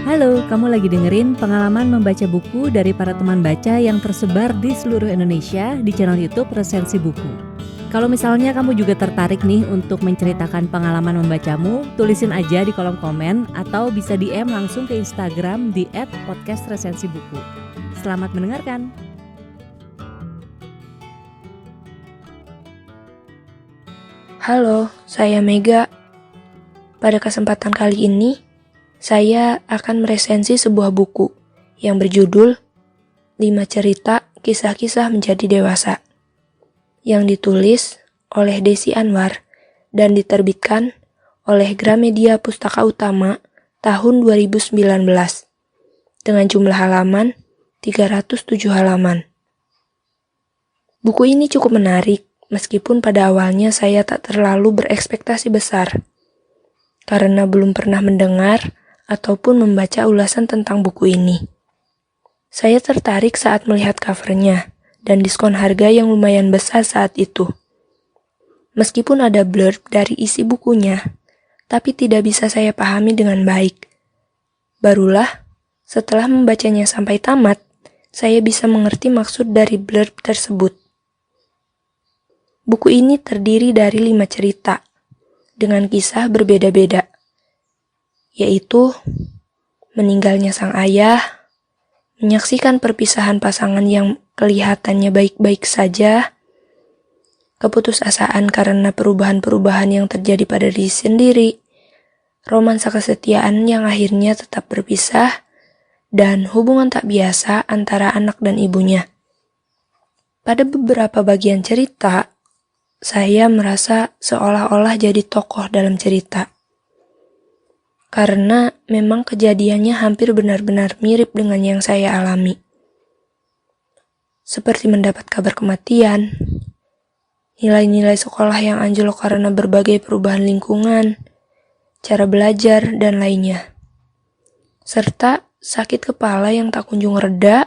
Halo, kamu lagi dengerin pengalaman membaca buku dari para teman baca yang tersebar di seluruh Indonesia di channel YouTube Resensi Buku. Kalau misalnya kamu juga tertarik nih untuk menceritakan pengalaman membacamu, tulisin aja di kolom komen atau bisa DM langsung ke Instagram di @podcastresensibuku. Selamat mendengarkan. Halo, saya Mega. Pada kesempatan kali ini, saya akan meresensi sebuah buku yang berjudul 5 Cerita Kisah-Kisah Menjadi Dewasa, yang ditulis oleh Desi Anwar dan diterbitkan oleh Gramedia Pustaka Utama tahun 2019 dengan jumlah halaman 307 halaman. Buku ini cukup menarik, meskipun pada awalnya saya tak terlalu berekspektasi besar, karena belum pernah mendengar ataupun membaca ulasan tentang buku ini. Saya tertarik saat melihat covernya dan diskon harga yang lumayan besar saat itu. Meskipun ada blurb dari isi bukunya, tapi tidak bisa saya pahami dengan baik. Barulah, setelah membacanya sampai tamat, saya bisa mengerti maksud dari blurb tersebut. Buku ini terdiri dari 5 cerita, dengan kisah berbeda-beda, yaitu meninggalnya sang ayah, menyaksikan perpisahan pasangan yang kelihatannya baik-baik saja, keputusasaan karena perubahan-perubahan yang terjadi pada diri sendiri, romansa kesetiaan yang akhirnya tetap berpisah, dan hubungan tak biasa antara anak dan ibunya. Pada beberapa bagian cerita, saya merasa seolah-olah jadi tokoh dalam cerita. Karena memang kejadiannya hampir benar-benar mirip dengan yang saya alami. Seperti mendapat kabar kematian, nilai-nilai sekolah yang anjlok karena berbagai perubahan lingkungan, cara belajar, dan lainnya. Serta sakit kepala yang tak kunjung reda,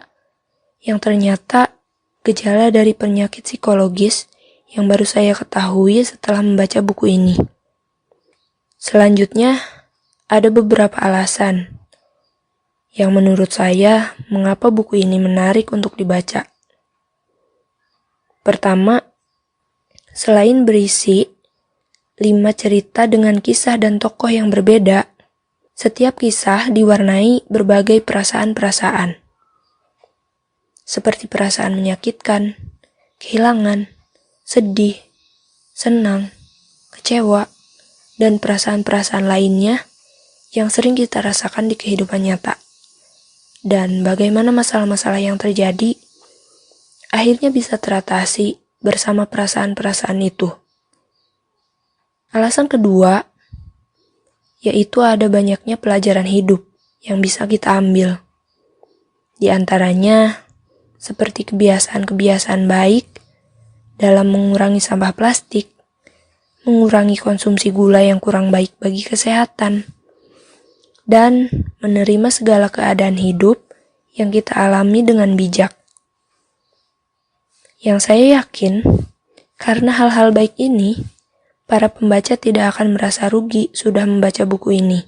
yang ternyata gejala dari penyakit psikologis yang baru saya ketahui setelah membaca buku ini. Selanjutnya, ada beberapa alasan yang menurut saya mengapa buku ini menarik untuk dibaca. Pertama, selain berisi 5 cerita dengan kisah dan tokoh yang berbeda, setiap kisah diwarnai berbagai perasaan-perasaan. Seperti perasaan menyakitkan, kehilangan, sedih, senang, kecewa, dan perasaan-perasaan lainnya yang sering kita rasakan di kehidupan nyata. Dan bagaimana masalah-masalah yang terjadi akhirnya bisa teratasi bersama perasaan-perasaan itu. Alasan kedua, yaitu ada banyaknya pelajaran hidup yang bisa kita ambil. Di antaranya, seperti kebiasaan-kebiasaan baik dalam mengurangi sampah plastik, mengurangi konsumsi gula yang kurang baik bagi kesehatan, dan menerima segala keadaan hidup yang kita alami dengan bijak. Yang saya yakin, karena hal-hal baik ini, para pembaca tidak akan merasa rugi sudah membaca buku ini.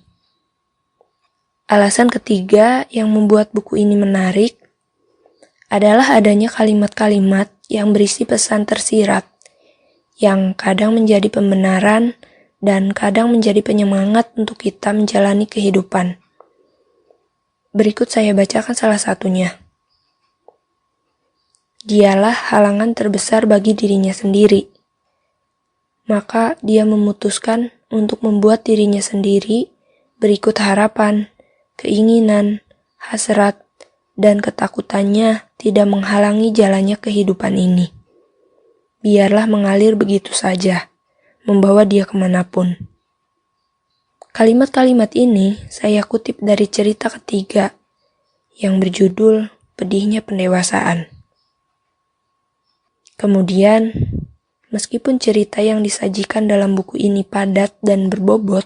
Alasan ketiga yang membuat buku ini menarik adalah adanya kalimat-kalimat yang berisi pesan tersirat, yang kadang menjadi pembenaran dan kadang menjadi penyemangat untuk kita menjalani kehidupan. Berikut saya bacakan salah satunya. Dialah halangan terbesar bagi dirinya sendiri. Maka dia memutuskan untuk membuat dirinya sendiri berikut harapan, keinginan, hasrat, dan ketakutannya tidak menghalangi jalannya kehidupan ini. Biarlah mengalir begitu saja, membawa dia kemanapun. Kalimat-kalimat ini saya kutip dari cerita ketiga yang berjudul Pedihnya Pendewasaan. Kemudian, meskipun cerita yang disajikan dalam buku ini padat dan berbobot,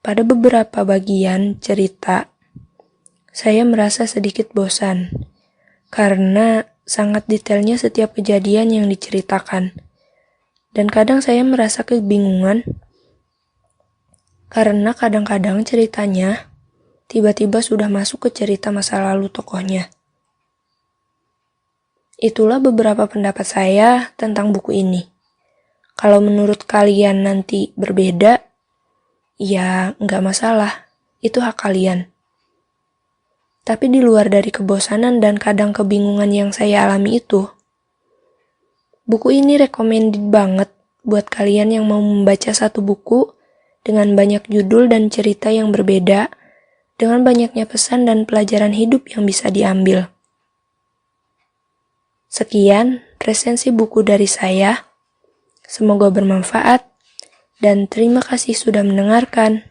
pada beberapa bagian cerita, saya merasa sedikit bosan karena sangat detailnya setiap kejadian yang diceritakan. Dan kadang saya merasa kebingungan Karena kadang-kadang ceritanya tiba-tiba sudah masuk ke cerita masa lalu tokohnya. Itulah beberapa pendapat saya tentang buku ini. Kalau menurut kalian nanti berbeda, ya nggak masalah, itu hak kalian. Tapi di luar dari kebosanan dan kadang kebingungan yang saya alami itu, buku ini recommended banget buat kalian yang mau membaca satu buku dengan banyak judul dan cerita yang berbeda, dengan banyaknya pesan dan pelajaran hidup yang bisa diambil. Sekian resensi buku dari saya. Semoga bermanfaat dan terima kasih sudah mendengarkan.